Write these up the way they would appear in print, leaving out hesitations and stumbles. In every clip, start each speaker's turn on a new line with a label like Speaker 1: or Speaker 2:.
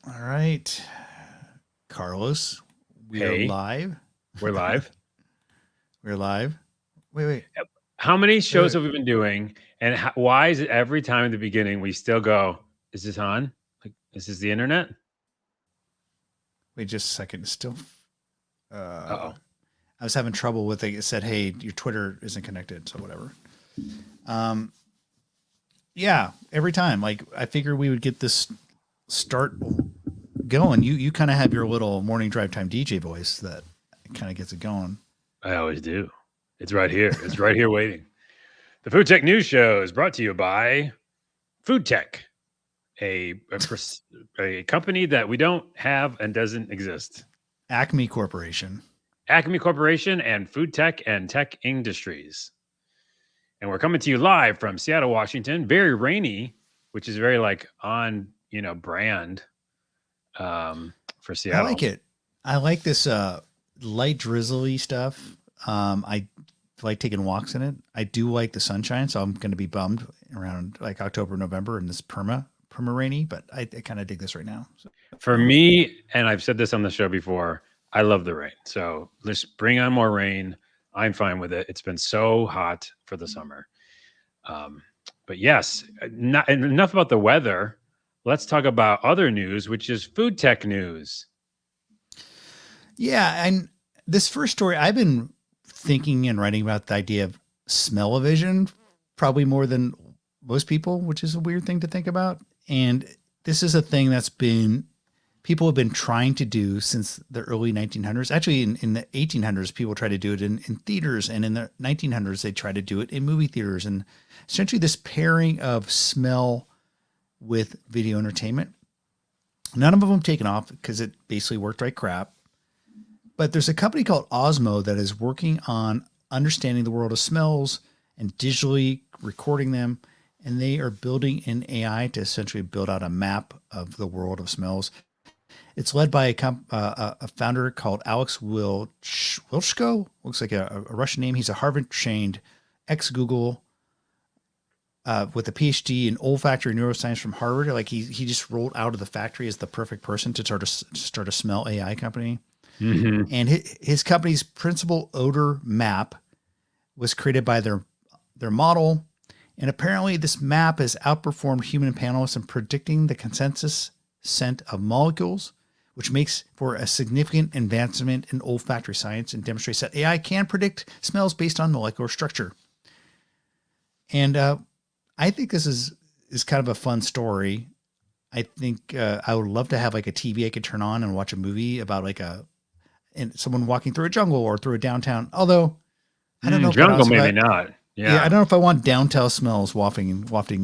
Speaker 1: All right, Carlos, we are
Speaker 2: Hey,
Speaker 1: live.
Speaker 2: we're live.
Speaker 1: We're live. Wait, wait,
Speaker 2: How many
Speaker 1: wait,
Speaker 2: shows
Speaker 1: wait,
Speaker 2: have we been doing? And why is it every time in the beginning we still go, is this on? Like, is this the internet?
Speaker 1: wait. Just a second. Still, uh,
Speaker 2: Uh-oh.
Speaker 1: I was having trouble with it. It said, "Hey, your Twitter isn't connected." So whatever. Um, yeah. Every time, like I figured we would get this start going. You kind of have your little morning drive time DJ voice that kind of gets it going.
Speaker 2: I always do. It's right here. It's right here waiting. The Food Tech News Show is brought to you by Food Tech, a company that we don't have and doesn't exist.
Speaker 1: Acme Corporation.
Speaker 2: Acme Corporation and Food Tech and Tech Industries. And we're coming to you live from Seattle, Washington. Very rainy, which is very like on, brand for
Speaker 1: I like
Speaker 2: Seattle.
Speaker 1: it. I like this light drizzly stuff. I like taking walks in it. I do like the sunshine, so I'm going to be bummed around like October, November, and this perma rainy. But I kind of dig this right now. So
Speaker 2: For me, and I've said this on the show before, I love the rain. So let's bring on more rain. I'm fine with it. It's been so hot for the summer. Um, but yes, not enough about the weather. Let's talk about other news, which is food tech news.
Speaker 1: yeah, and this first story, I've been thinking and writing about the idea of smell-o-vision probably more than most people, which is a weird thing to think about. And this is a thing that's been people have been trying to do since the early 1900s. Actually, in the 1800s, people tried to do it in theaters, and in the 1900s, they tried to do it in movie theaters. And essentially, this pairing of smell with video entertainment. None of them have taken off because it basically worked like crap. But there's a company called Osmo that is working on understanding the world of smells and digitally recording them. And they are building an AI to essentially build out a map of the world of smells. It's led by a founder called Alex Wilchko. Looks like a Russian name. He's a Harvard trained ex Google with a PhD in olfactory neuroscience from Harvard. Like he just rolled out of the factory as the perfect person to start a smell AI company.
Speaker 2: Mm-hmm.
Speaker 1: And his company's principal odor map was created by their model. And apparently, this map has outperformed human panelists in predicting the consensus scent of molecules, which makes for a significant advancement in olfactory science and demonstrates that AI can predict smells based on molecular structure. And I think this is kind of a fun story. I think I would love to have like a TV I could turn on and watch a movie about like and someone walking through a jungle or through a downtown. Although I don't know, quite
Speaker 2: Jungle,
Speaker 1: honestly,
Speaker 2: maybe
Speaker 1: but
Speaker 2: not.
Speaker 1: yeah, I
Speaker 2: Yeah.
Speaker 1: don't know if I want downtown smells wafting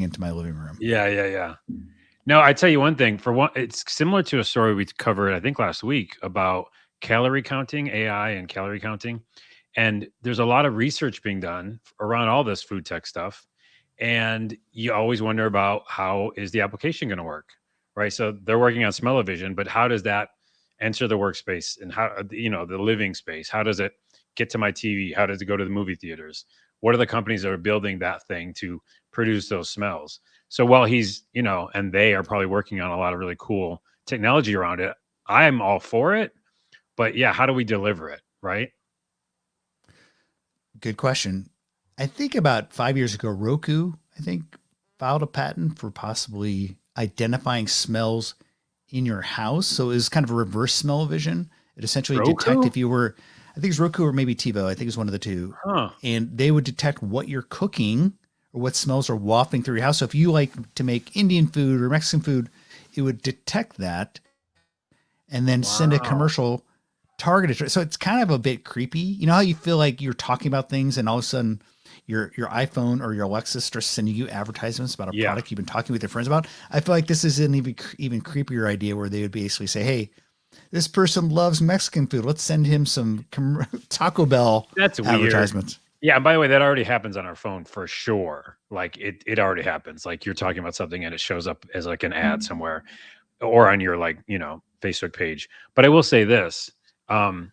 Speaker 1: into my living room.
Speaker 2: Yeah. No, I tell you one thing. For one, it's similar to a story we covered, I think, last week about calorie counting, AI and calorie counting. And there's a lot of research being done around all this food tech stuff. And you always wonder about how is the application going to work, right? So they're working on smell-o-vision, but how does that enter the workspace and how, the living space? How does it get to my TV? How does it go to the movie theaters? What are the companies that are building that thing to produce those smells? So while he's, and they are probably working on a lot of really cool technology around it, I'm all for it. But yeah, how do we deliver it, right?
Speaker 1: Good question. I think about 5 years ago, Roku, I think, filed a patent for possibly identifying smells in your house. So it was kind of a reverse smell vision. It essentially detect
Speaker 2: Roku?
Speaker 1: if you were, I think it's Roku or maybe TiVo. I think it's one of the two.
Speaker 2: Huh.
Speaker 1: And they would detect what you're cooking or what smells are wafting through your house. So if you like to make Indian food or Mexican food, it would detect that and then send a
Speaker 2: Wow.
Speaker 1: commercial targeted. So it's kind of a bit creepy. You know how you feel like you're talking about things and all of a sudden your iPhone or your Alexa starts sending you advertisements about a
Speaker 2: Yeah.
Speaker 1: product you've been talking with your friends about. I feel like this is an even creepier idea where they would basically say, "Hey, this person loves Mexican food. Let's send him some Taco Bell
Speaker 2: That's weird.
Speaker 1: advertisements."
Speaker 2: Yeah, and by the way, that already happens on our phone for sure. Like it already happens. Like you're talking about something and it shows up as like an ad somewhere or on your like, Facebook page. But I will say this. Um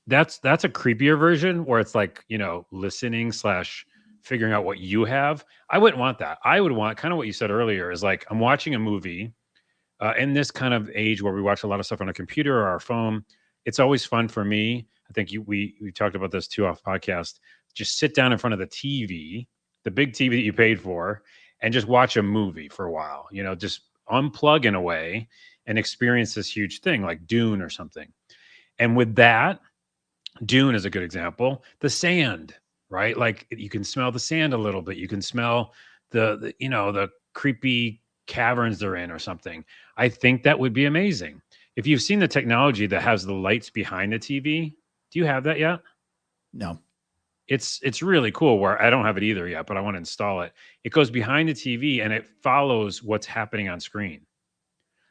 Speaker 2: that's a creepier version where it's like, listening slash figuring out what you have. I wouldn't want that. I would want kind of what you said earlier is like I'm watching a movie. In this kind of age where we watch a lot of stuff on a computer or our phone, it's always fun for me. I think we talked about this too off podcast. Just sit down in front of the TV, the big TV that you paid for, and just watch a movie for a while. You know, just unplug in a way and experience this huge thing like Dune or something. And with that, Dune is a good example. The sand, right? Like you can smell the sand a little bit. You can smell the you know, the creepy caverns they're in or something. I think that would be amazing. If you've seen the technology that has the lights behind the TV, do you have that yet?
Speaker 1: No.
Speaker 2: It's really cool where I don't have it either yet, but I want to install it. It goes behind the TV and it follows what's happening on screen.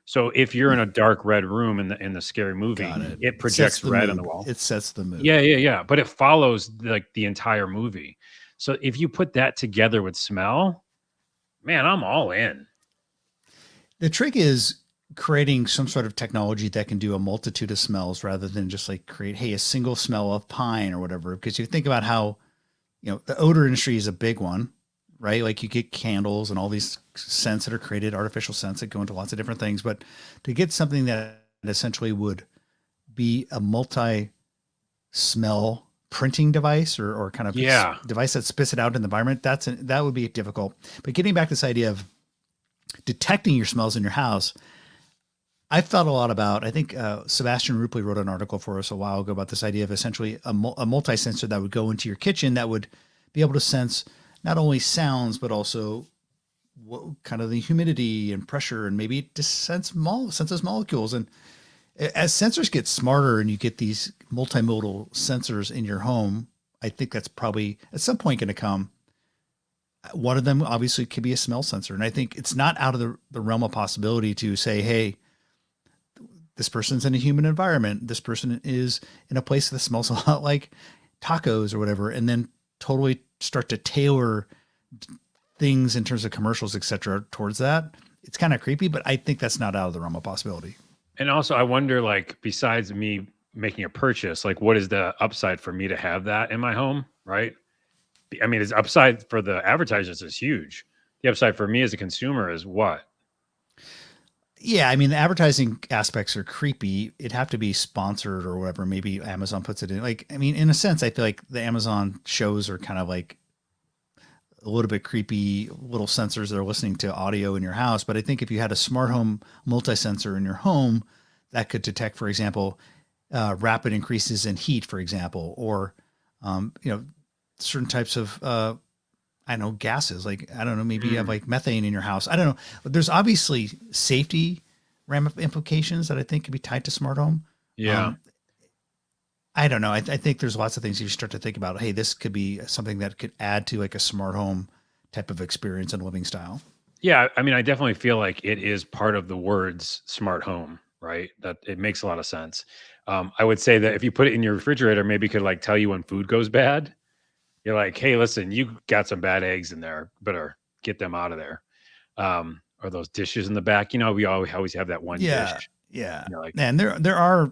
Speaker 2: So if you're in a dark red room in the scary movie,
Speaker 1: Got it.
Speaker 2: it
Speaker 1: Sets
Speaker 2: projects
Speaker 1: the
Speaker 2: red on
Speaker 1: mood.
Speaker 2: the wall.
Speaker 1: It sets the mood.
Speaker 2: Yeah. But it follows like the entire movie. So if you put that together with smell, man, I'm all in.
Speaker 1: The trick is creating some sort of technology that can do a multitude of smells rather than just like create, hey, a single smell of pine or whatever. Because you think about how, you know, the odor industry is a big one, right? Like you get candles and all these scents that are created, artificial scents that go into lots of different things. But to get something that essentially would be a multi smell printing device or kind of device that spits it out in the environment, that would be difficult. But getting back to this idea of detecting your smells in your house, I've thought a lot about, I think Sebastian Ruppli wrote an article for us a while ago about this idea of essentially a multi-sensor that would go into your kitchen that would be able to sense not only sounds, but also what kind of the humidity and pressure, and maybe just senses molecules. And as sensors get smarter and you get these multimodal sensors in your home, I think that's probably at some point going to come. One of them obviously could be a smell sensor. And I think it's not out of the realm of possibility to say, hey, this person's in a human environment. This person is in a place that smells a lot like tacos or whatever, and then totally start to tailor things in terms of commercials, et cetera, towards that. It's kind of creepy, but I think that's not out of the realm of possibility.
Speaker 2: And also I wonder, like, besides me making a purchase, like what is the upside for me to have that in my home? Right. I mean, it's upside for the advertisers is huge. The upside for me as a consumer is what?
Speaker 1: Yeah, I mean, the advertising aspects are creepy. It'd have to be sponsored or whatever. Maybe Amazon puts it in. Like, I mean, in a sense, I feel like the Amazon shows are kind of like a little bit creepy little sensors that are listening to audio in your house. But I think if you had a smart home multi-sensor in your home that could detect, for example, rapid increases in heat, for example, or, you know, certain types of, I don't know, gases, like, I don't know, maybe you have like methane in your house. I don't know. But there's obviously safety implications that I think could be tied to smart home.
Speaker 2: Yeah.
Speaker 1: I don't know. I think there's lots of things you start to think about. Hey, this could be something that could add to like a smart home type of experience and living style.
Speaker 2: Yeah. I mean, I definitely feel like it is part of the words smart home, right? That it makes a lot of sense. I would say that if you put it in your refrigerator, maybe it could like tell you when food goes bad. You're like, hey, listen, you got some bad eggs in there. Better get them out of there. Or those dishes in the back. You know, we always have that one dish.
Speaker 1: Yeah.
Speaker 2: You know, like,
Speaker 1: And there are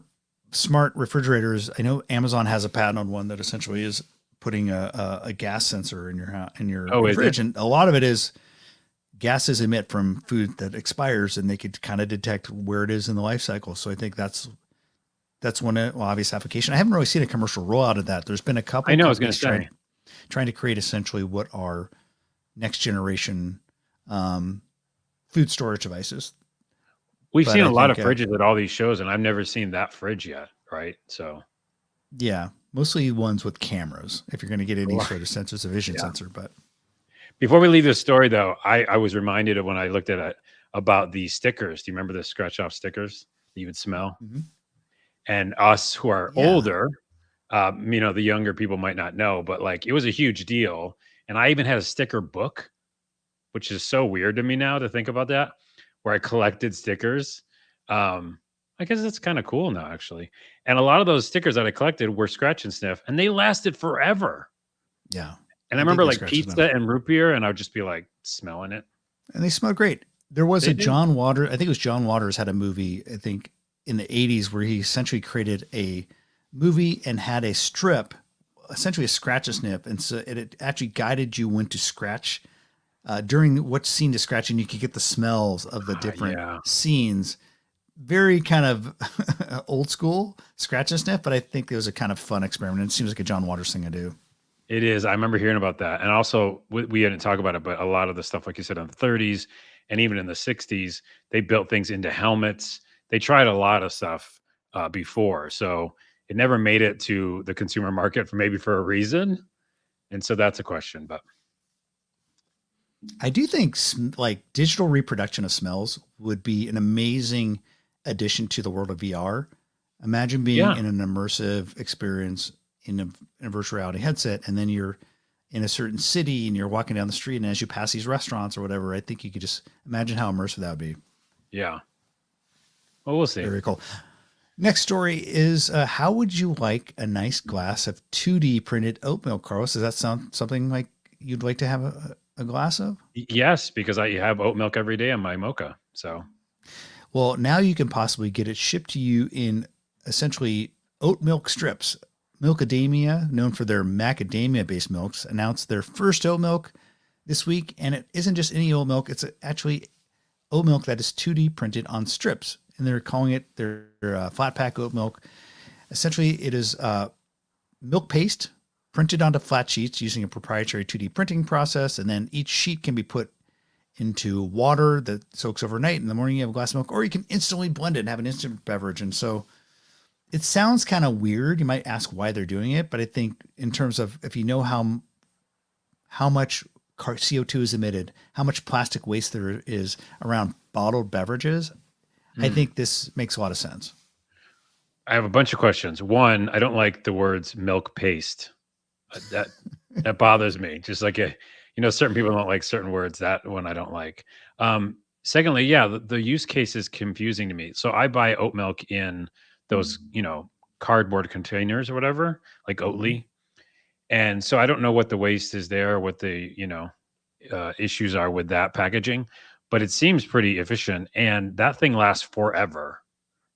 Speaker 1: smart refrigerators. I know Amazon has a patent on one that essentially is putting a gas sensor in your house, in your fridge. And a lot of it is gases emit from food that expires, and they could kind of detect where it is in the life cycle. So I think that's one obvious application. I haven't really seen a commercial rollout of that. There's been a couple.
Speaker 2: I know I was going to say.
Speaker 1: Trying to create essentially what are next generation food storage devices.
Speaker 2: We've seen a lot of fridges at all these shows, and I've never seen that fridge yet. Right. So.
Speaker 1: Yeah. Mostly ones with cameras, if you're going to get any sort of sensors, a vision sensor. But
Speaker 2: before we leave this story, though, I was reminded of when I looked at it about the stickers. Do you remember the scratch off stickers that you would smell?
Speaker 1: Mm-hmm.
Speaker 2: And us who are older, you know, the younger people might not know, but like it was a huge deal. And I even had a sticker book, which is so weird to me now to think about that, where I collected stickers. I guess that's kind of cool now, actually. And a lot of those stickers that I collected were scratch and sniff, and they lasted forever.
Speaker 1: Yeah.
Speaker 2: And I remember like pizza and root beer, and I would just be like smelling it.
Speaker 1: And they smell great. There was John Waters, I think it was John Waters had a movie, I think in the 80s, where he essentially created a movie and had a strip, essentially a scratch and sniff. And so it actually guided you when to scratch during what scene to scratch, and you could get the smells of the different
Speaker 2: Yeah,
Speaker 1: scenes. Very kind of old school scratch and sniff, but I think it was a kind of fun experiment. It seems like a John Waters thing to do.
Speaker 2: it is. I remember hearing about that. And also, we didn't talk about it, but a lot of the stuff, like you said, in the 30s and even in the 60s, they built things into helmets. They tried a lot of stuff before. So it never made it to the consumer market for maybe for a reason. And so that's a question. But
Speaker 1: I do think like digital reproduction of smells would be an amazing addition to the world of VR. Imagine being
Speaker 2: yeah,
Speaker 1: in an immersive experience in a virtual reality headset, and then you're in a certain city and you're walking down the street, and as you pass these restaurants or whatever, I think you could just imagine how immersive that would be.
Speaker 2: yeah. Well, we'll see.
Speaker 1: Very cool. Next story is how would you like a nice glass of 2D printed oat milk, Carlos? Does that sound something like you'd like to have a glass of?
Speaker 2: Yes, because I have oat milk every day on my mocha. So,
Speaker 1: Well, now you can possibly get it shipped to you in essentially oat milk strips. Milkademia, known for their macadamia based milks, announced their first oat milk this week. And it isn't just any oat milk, it's actually oat milk that is 2D printed on strips. And they're calling it their flat pack oat milk. Essentially, it is milk paste printed onto flat sheets using a proprietary 2D printing process. And then each sheet can be put into water that soaks overnight. In the morning, you have a glass of milk, or you can instantly blend it and have an instant beverage. And so it sounds kind of weird. You might ask why they're doing it, but I think in terms of if you know how much CO2 is emitted, how much plastic waste there is around bottled beverages, I
Speaker 2: hmm.
Speaker 1: think this makes a lot of sense.
Speaker 2: I have a bunch of questions. One, I don't like the words milk paste. That that bothers me. Just like certain people don't like certain words. That one I don't like. Secondly, yeah, the use case is confusing to me. So I buy oat milk in those, cardboard containers or whatever, like
Speaker 1: Mhm.
Speaker 2: Oatly, and so I don't know what the waste is there, what the issues are with that packaging, but it seems pretty efficient, and that thing lasts forever,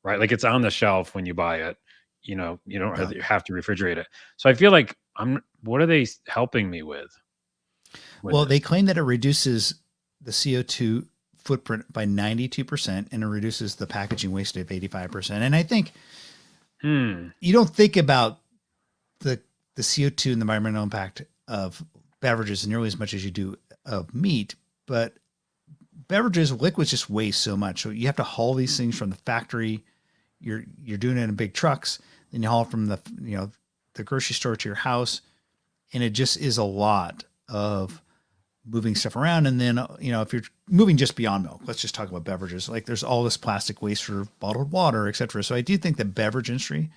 Speaker 2: right? Like it's on the shelf when you buy it. You don't
Speaker 1: Yeah.
Speaker 2: have to refrigerate it. So I feel like what are they helping me with
Speaker 1: Well, they
Speaker 2: this?
Speaker 1: claim that it reduces the CO2 footprint by 92% and it reduces the packaging waste of 85%. And I think
Speaker 2: Hmm.
Speaker 1: you don't think about the the CO2 and the environmental impact of beverages nearly as much as you do of meat, but beverages, liquids just weigh so much. So you have to haul these things from the factory. You're doing it in big trucks, then you haul it from the grocery store to your house, and it just is a lot of moving stuff around. And then if you're moving just beyond milk, let's just talk about beverages. Like there's all this plastic waste for bottled water, et cetera. So I do think the beverage industry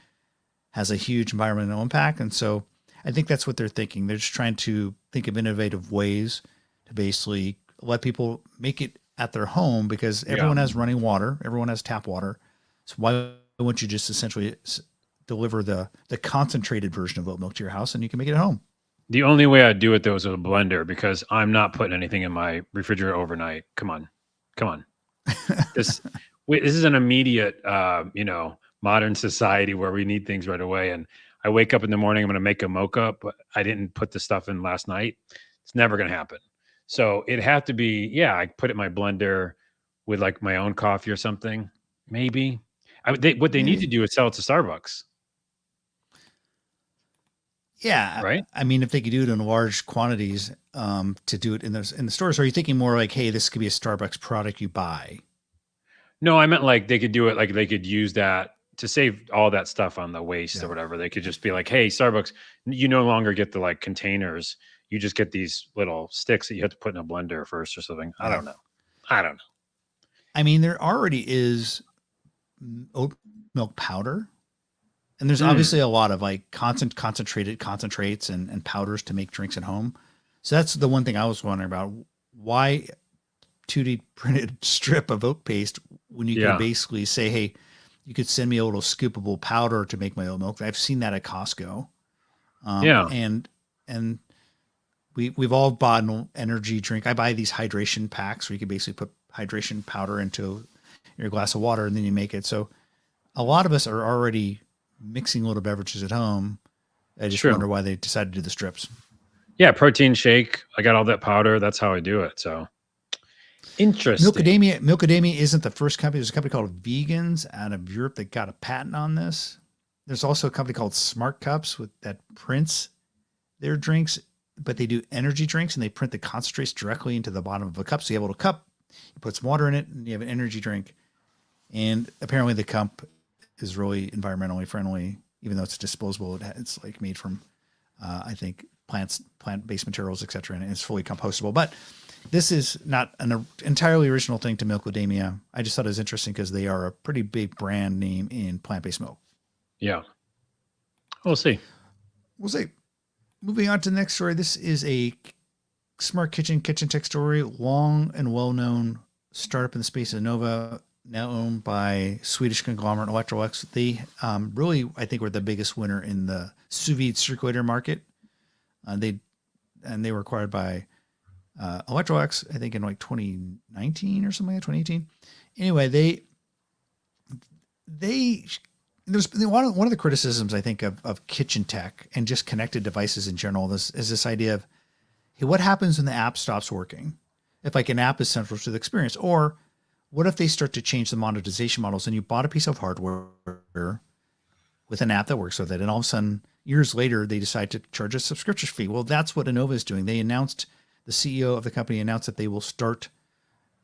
Speaker 1: has a huge environmental impact. And so I think that's what they're thinking. They're just trying to think of innovative ways to basically let people make it at their home because
Speaker 2: Yeah.
Speaker 1: everyone has running water, everyone has tap water. So why wouldn't you just essentially deliver the concentrated version of oat milk to your house and you can make it at home?
Speaker 2: The only way I'd do it though is with a blender because I'm not putting anything in my refrigerator overnight. Come on, come on. This this is an immediate, modern society where we need things right away. And I wake up in the morning, I'm going to make a mocha, but I didn't put the stuff in last night. It's never going to happen. So it had to be, yeah, I put it in my blender with like my own coffee or something. Maybe what they need to
Speaker 1: Maybe.
Speaker 2: do is sell it to Starbucks,
Speaker 1: Yeah,
Speaker 2: right?
Speaker 1: I mean, if they could do it in large quantities, to do it in the stores, are you thinking more like, hey, this could be a Starbucks product you buy?
Speaker 2: No, I meant like they could do it like they could use that to save all that stuff on the waste or
Speaker 1: Yeah,
Speaker 2: whatever. They could just be like, "Hey, Starbucks, you no longer get the like containers. You just get these little sticks that you have to put in a blender first or something." I
Speaker 1: yeah.
Speaker 2: don't know. I don't know.
Speaker 1: I mean, there already is oat milk powder, and there's
Speaker 2: Hmm.
Speaker 1: obviously a lot of like concentrated concentrates and powders to make drinks at home. So that's the one thing I was wondering about. Why 2D printed strip of oat paste when you could
Speaker 2: Yeah.
Speaker 1: basically say, hey, you could send me a little scoopable powder to make my oat milk. I've seen that at Costco.
Speaker 2: Yeah.
Speaker 1: And we've all bought an energy drink. I buy these hydration packs where you can basically put hydration powder into your glass of water and then you make it. So a lot of us are already mixing little beverages at home. I just
Speaker 2: True.
Speaker 1: wonder why they decided to do the strips.
Speaker 2: Yeah, protein shake. I got all that powder. That's how I do it. So interesting.
Speaker 1: Milkademia isn't the first company. There's a company called Vegans out of Europe that got a patent on this. There's also a company called Smart Cups that prints their drinks, but they do energy drinks and they print the concentrates directly into the bottom of a cup. So you have a little cup, you put some water in it, and you have an energy drink. And apparently the cup is really environmentally friendly, even though it's disposable. It's like made from, I think, plant-based materials, etc., and it's fully compostable. But this is not an entirely original thing to Milkademia. I just thought it was interesting because they are a pretty big brand name in plant-based milk.
Speaker 2: Yeah. We'll see.
Speaker 1: We'll see. Moving on to the next story. This is a smart kitchen tech story. Long and well-known startup in the space of Nova, now owned by Swedish conglomerate Electrolux. They really, I think, were the biggest winner in the sous vide circulator market. They were acquired by Electrolux, I think, in like 2019 or something like that, 2018. Anyway, there's one of the criticisms I think of kitchen tech and just connected devices in general. This is this idea of, hey, what happens when the app stops working? If like an app is central to the experience, or what if they start to change the monetization models and you bought a piece of hardware with an app that works with it, and all of a sudden years later they decide to charge a subscription fee? Well, that's what Anova is doing. The CEO of the company announced that they will start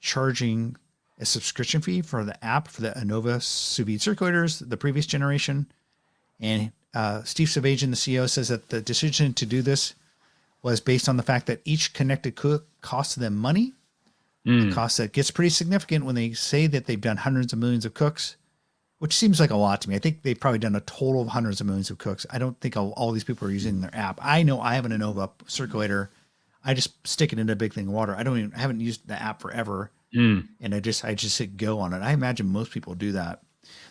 Speaker 1: charging a subscription fee for the app for the Anova sous vide circulators, the previous generation. And Steve Savagian, the CEO, says that the decision to do this was based on the fact that each connected cook costs them money, a cost that gets pretty significant when they say that they've done hundreds of millions of cooks, which seems like a lot to me. I think they've probably done a total of hundreds of millions of cooks. I don't think all these people are using their app. I know I have an Anova circulator. I just stick it into a big thing of water. I haven't used the app forever. And I just hit go on it. I imagine most people do that.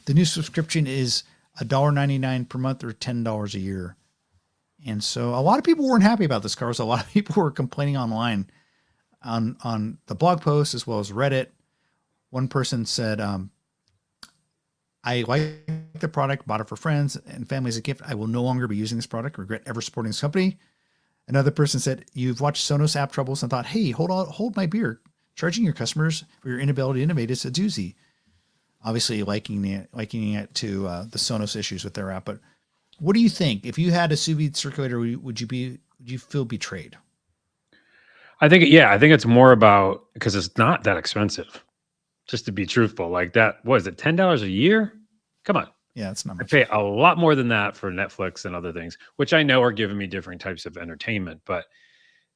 Speaker 1: The new subscription is $1.99 per month or $10 a year. And so a lot of people weren't happy about this, Carlos. A lot of people were complaining online on the blog post as well as Reddit. One person said, I like the product, bought it for friends and family as a gift. I will no longer be using this product. Regret ever supporting this company. Another person said, you've watched Sonos app troubles and thought, hey, hold my beer. Charging your customers for your inability to innovate is a doozy. Obviously likening it to the Sonos issues with their app. But what do you think? If you had a sous vide circulator, would you feel betrayed?
Speaker 2: I think it's more about, because it's not that expensive, just to be truthful. Like that, what is it, $10 a year? Come on.
Speaker 1: Yeah, it's not much.
Speaker 2: I pay a lot more than that for Netflix and other things, which I know are giving me different types of entertainment. But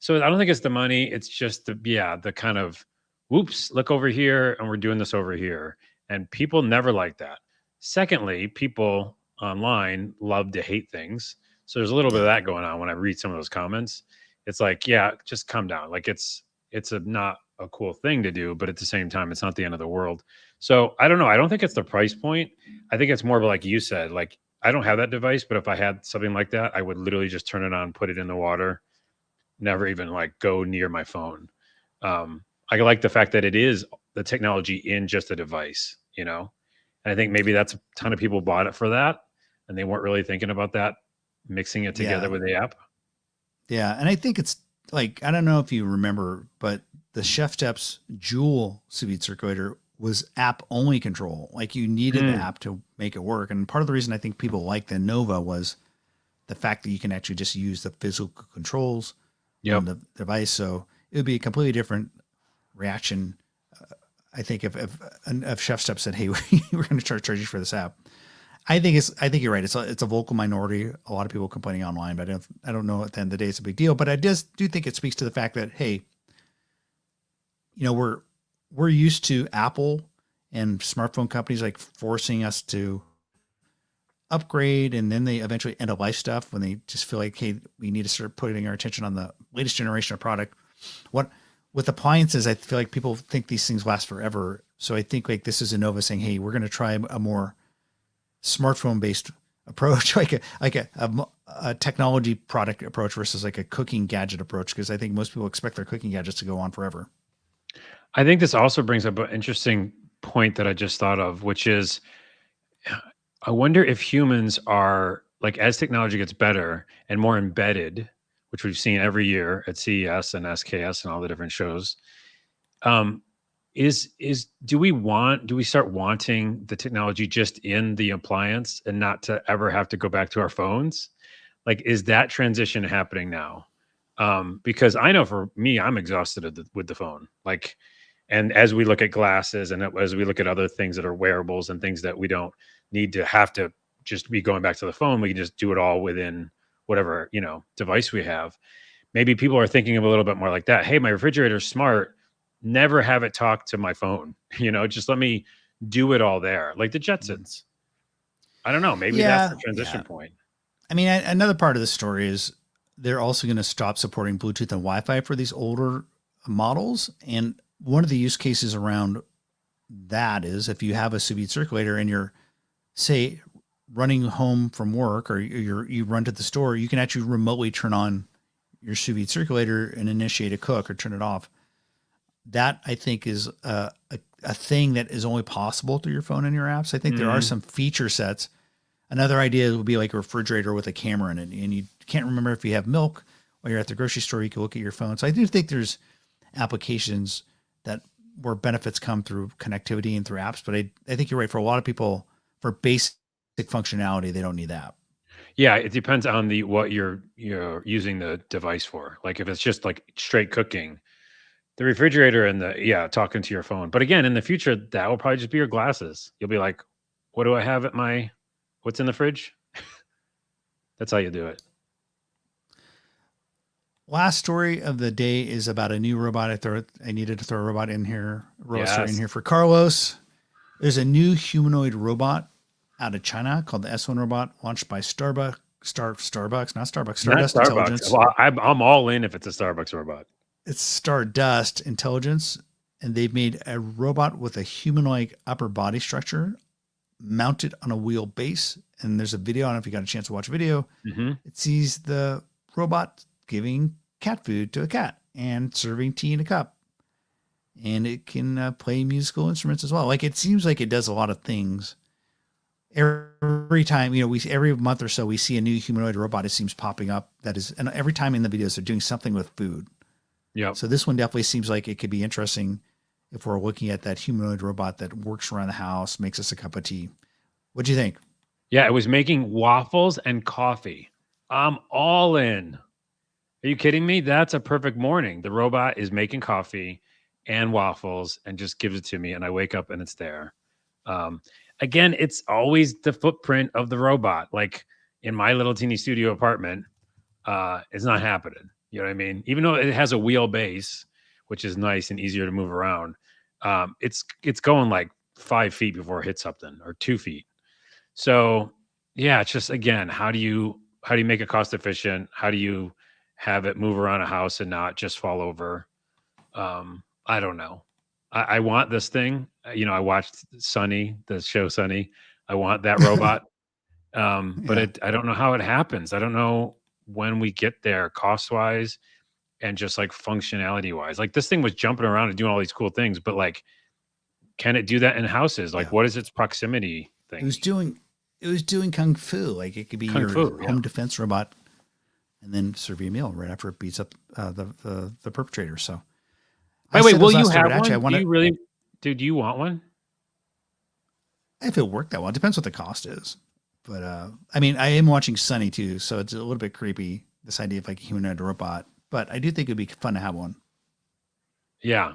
Speaker 2: so I don't think it's the money. It's just the kind of, whoops, look over here, and we're doing this over here. And people never like that. Secondly, people online love to hate things. So there's a little bit of that going on when I read some of those comments. It's like, yeah, just calm down. Like it's not a cool thing to do, but at the same time, it's not the end of the world. So I don't know. I don't think it's the price point. I think it's more of like you said, like I don't have that device, but if I had something like that, I would literally just turn it on, put it in the water, never even like go near my phone. I like the fact that it is the technology in just a device, and I think maybe that's a ton of people bought it for that, and they weren't really thinking about that, mixing it together with the app.
Speaker 1: Yeah. And I think it's like, I don't know if you remember, but the ChefSteps Joule sous vide circulator was app only control. Like you needed the app to make it work. And part of the reason I think people liked the Nova was the fact that you can actually just use the physical controls on the device. So it would be a completely different reaction. I think if ChefSteps said, hey, we're going to charge you for this app. I think you're right. It's a vocal minority. A lot of people complaining online, but I don't know at the end of the day, it's a big deal, but I do think it speaks to the fact that, hey, we're used to Apple and smartphone companies like forcing us to upgrade, and then they eventually end of life stuff when they just feel like, hey, we need to start putting our attention on the latest generation of product. With appliances, I feel like people think these things last forever. So I think like this is Anova saying, hey, we're going to try a more smartphone based approach, like a technology product approach versus like a cooking gadget approach. Cause I think most people expect their cooking gadgets to go on forever.
Speaker 2: I think this also brings up an interesting point that I just thought of, which is, I wonder if humans are like, as technology gets better and more embedded, which we've seen every year at CES and SKS and all the different shows. Um, do we start wanting the technology just in the appliance and not to ever have to go back to our phones? Like, is that transition happening now? Because I know for me, I'm exhausted with the phone. Like, and as we look at glasses and as we look at other things that are wearables and things that we don't need to have to just be going back to the phone, we can just do it all within whatever, device we have. Maybe people are thinking of a little bit more like that. Hey, my refrigerator's smart. Never have it talk to my phone. Just let me do it all there, like the Jetsons. I don't know. Maybe that's the transition point.
Speaker 1: I mean, another part of the story is they're also going to stop supporting Bluetooth and Wi-Fi for these older models. And one of the use cases around that is if you have a sous vide circulator and you're, say, running home from work or you run to the store, you can actually remotely turn on your sous vide circulator and initiate a cook or turn it off. That, I think, is a thing that is only possible through your phone and your apps. I think there are some feature sets. Another idea would be like a refrigerator with a camera in it, and you can't remember if you have milk while you're at the grocery store. You can look at your phone. So I do think there's applications where benefits come through connectivity and through apps. But I think you're right. For a lot of people, for basic functionality, they don't need that.
Speaker 2: Yeah, it depends on what you're using the device for. Like if it's just like straight cooking, the refrigerator and talking to your phone. But again, in the future, that will probably just be your glasses. You'll be like, what do I have what's in the fridge? That's how you do it.
Speaker 1: Last story of the day is about a new robot. I needed to throw a robot in here, story in here for Carlos. There's a new humanoid robot out of China called the S1 robot, launched by Stardust Intelligence.
Speaker 2: Well, I'm all in if it's a Starbucks robot.
Speaker 1: It's Stardust Intelligence, and they've made a robot with a human-like upper body structure mounted on a wheel base. And there's a video. I don't know if you got a chance to watch a video.
Speaker 2: Mm-hmm.
Speaker 1: It sees the robot giving cat food to a cat and serving tea in a cup. And it can play musical instruments as well. Like, it seems like it does a lot of things. Every time, every month or so, we see a new humanoid robot. It seems popping up. And every time in the videos, they're doing something with food.
Speaker 2: Yeah.
Speaker 1: So this one definitely seems like it could be interesting if we're looking at that humanoid robot that works around the house, makes us a cup of tea. What'd you think?
Speaker 2: Yeah, it was making waffles and coffee. I'm all in. Are you kidding me? That's a perfect morning. The robot is making coffee and waffles and just gives it to me, and I wake up and it's there. Again, it's always the footprint of the robot. Like in my little teeny studio apartment, it's not happening. You know what I mean? Even though it has a wheelbase, which is nice and easier to move around, it's going like 5 feet before it hits something, or 2 feet. So yeah, it's just, again, how do you make it cost efficient? How do you have it move around a house and not just fall over? I don't know. I want this thing. I watched Sunny, the show Sunny. I want that robot. But I don't know how it happens. I don't know when we get there cost wise and just like functionality wise. Like this thing was jumping around and doing all these cool things, but like, can it do that in houses? Like, what is its proximity thing?
Speaker 1: It was doing kung fu. Like it could be home defense robot, and then serve you a meal right after it beats up the perpetrator. So,
Speaker 2: wait, will you have one? Do you want one?
Speaker 1: If it worked that well, it depends what the cost is. But I mean, I am watching Sunny too, so it's a little bit creepy, this idea of like a humanoid robot. But I do think it'd be fun to have one.
Speaker 2: Yeah,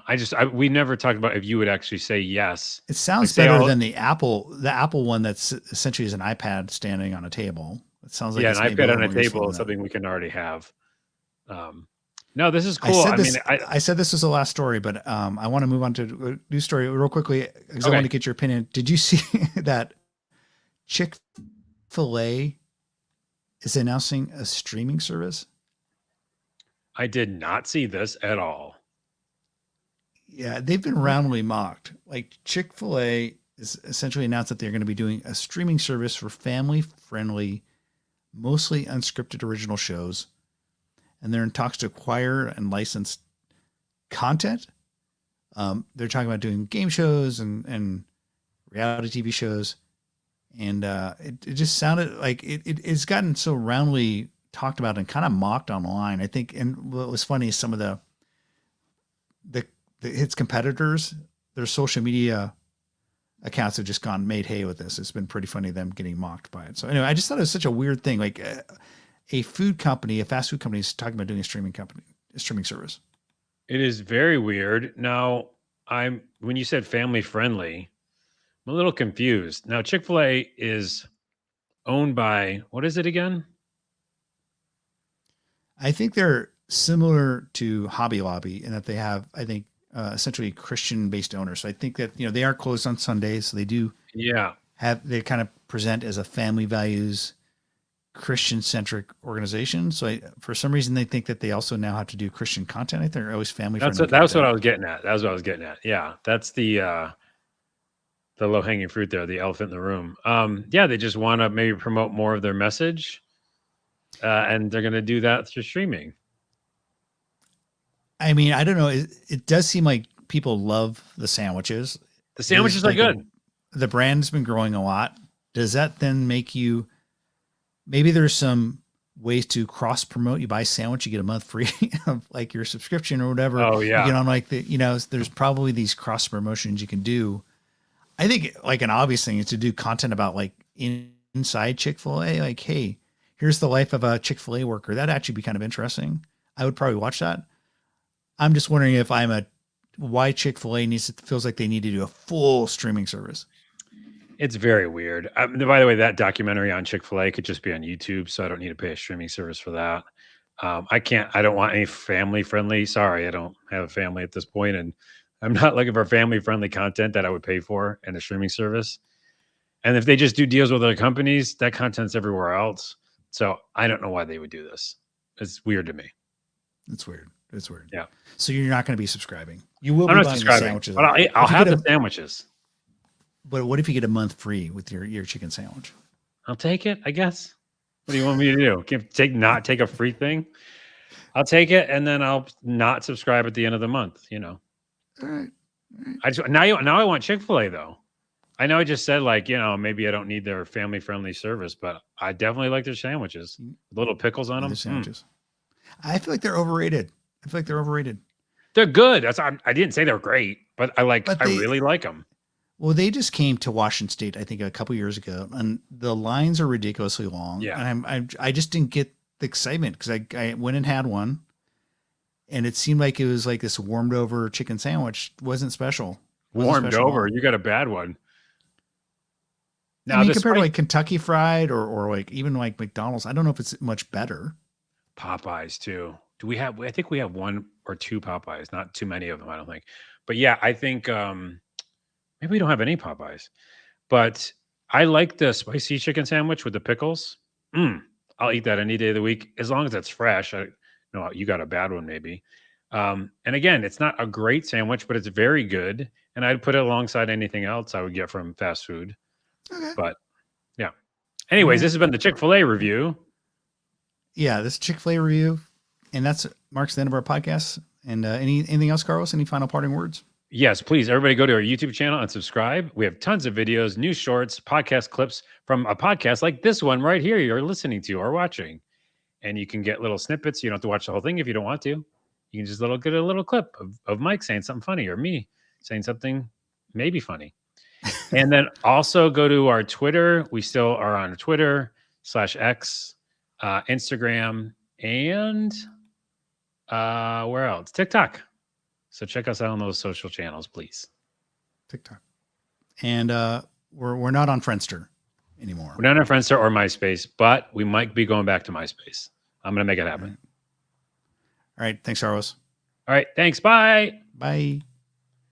Speaker 2: we never talked about if you would actually say yes.
Speaker 1: It sounds better than the Apple one that's essentially is an iPad standing on a table. It sounds like
Speaker 2: an iPad on a table is something we can already have. No, this is cool.
Speaker 1: I said this was the last story, but I want to move on to a new story real quickly because I want to get your opinion. Did you see that Chick-fil-A is announcing a streaming service?
Speaker 2: I did not see this at all.
Speaker 1: Yeah, they've been roundly mocked. Like Chick-fil-A is essentially announced that they're going to be doing a streaming service for family-friendly, mostly unscripted original shows. And they're in talks to acquire and license content. They're talking about doing game shows and reality TV shows. And it just sounded like it's gotten so roundly talked about and kind of mocked online. I think, and what was funny is some of the its competitors, their social media accounts have just made hay with this. It's been pretty funny them getting mocked by it. So anyway, I just thought it was such a weird thing. Like a food company, a fast food company is talking about doing a streaming service.
Speaker 2: It is very weird. Now, when you said family friendly, I'm a little confused. Now, Chick-fil-A is owned by, what is it again?
Speaker 1: I think they're similar to Hobby Lobby in that they have, I think, essentially Christian-based owners. So I think that they are closed on Sundays, so they do they kind of present as a family values, Christian-centric organization. So for some reason, they think that they also now have to do Christian content. I think they're always family friendly.
Speaker 2: That's what I was getting at. Yeah, that's the low-hanging fruit there, the elephant in the room. They just want to maybe promote more of their message, and they're going to do that through streaming.
Speaker 1: I mean, I don't know. It does seem like people love the sandwiches.
Speaker 2: The sandwiches are good.
Speaker 1: The brand's been growing a lot. Does that then make you, maybe there's some ways to cross promote? You buy a sandwich, you get a month free of like your subscription or whatever.
Speaker 2: Oh yeah.
Speaker 1: You get on like there's probably these cross promotions you can do. I think like an obvious thing is to do content about like inside Chick-fil-A. Like, hey, here's the life of a Chick-fil-A worker. That'd actually be kind of interesting. I would probably watch that. I'm just wondering if why Chick-fil-A feels like they need to do a full streaming service.
Speaker 2: It's very weird. By the way, that documentary on Chick-fil-A could just be on YouTube, so I don't need to pay a streaming service for that. I don't want any family friendly. Sorry, I don't have a family at this point, and I'm not looking for family friendly content that I would pay for in a streaming service. And if they just do deals with other companies, that content's everywhere else. So I don't know why they would do this. It's weird to me.
Speaker 1: It's weird.
Speaker 2: Yeah.
Speaker 1: So you're not going to be subscribing. You will.
Speaker 2: I'm not subscribing, but I'll have the sandwiches.
Speaker 1: But what if you get a month free with your chicken sandwich?
Speaker 2: I'll take it, I guess. What do you want me to do? Not take a free thing? I'll take it, and then I'll not subscribe at the end of the month.
Speaker 1: All right.
Speaker 2: Now I want Chick-fil-A though. I know I just said maybe I don't need their family friendly service, but I definitely like their sandwiches. Little pickles on them.
Speaker 1: Sandwiches. I feel like they're overrated.
Speaker 2: They're good. I didn't say they're great, but I really like them.
Speaker 1: Well, they just came to Washington State, I think, a couple years ago, and the lines are ridiculously long.
Speaker 2: Yeah,
Speaker 1: and I just didn't get the excitement because I went and had one, and it seemed like it was like this warmed over chicken sandwich. Wasn't special.
Speaker 2: Warmed over? You got a bad one.
Speaker 1: Now, compared to like Kentucky Fried or like even like McDonald's, I don't know if it's much better.
Speaker 2: Popeyes too. I think we have one or two Popeyes, not too many of them, I don't think. But yeah, I think maybe we don't have any Popeyes. But I like the spicy chicken sandwich with the pickles. I'll eat that any day of the week as long as it's fresh. No, you got a bad one maybe. And again, it's not a great sandwich, but it's very good. And I'd put it alongside anything else I would get from fast food.
Speaker 1: Okay.
Speaker 2: But yeah. Anyways, this has been the Chick-fil-A review.
Speaker 1: Yeah, this Chick-fil-A review. And that's marks the end of our podcast. And anything else, Carlos? Any final parting words?
Speaker 2: Yes, please. Everybody go to our YouTube channel and subscribe. We have tons of videos, news shorts, podcast clips from a podcast like this one right here you're listening to or watching. And you can get little snippets. You don't have to watch the whole thing if you don't want to. You can just get a little clip of Mike saying something funny or me saying something maybe funny. And then also go to our Twitter. We still are on Twitter /X, Instagram, and where else? TikTok. So check us out on those social channels, please.
Speaker 1: TikTok. And we're not on Friendster anymore.
Speaker 2: We're not on Friendster or MySpace, but we might be going back to MySpace. I'm going to make it happen.
Speaker 1: All right. Thanks, Carlos.
Speaker 2: All right. Thanks. Bye.
Speaker 1: Bye.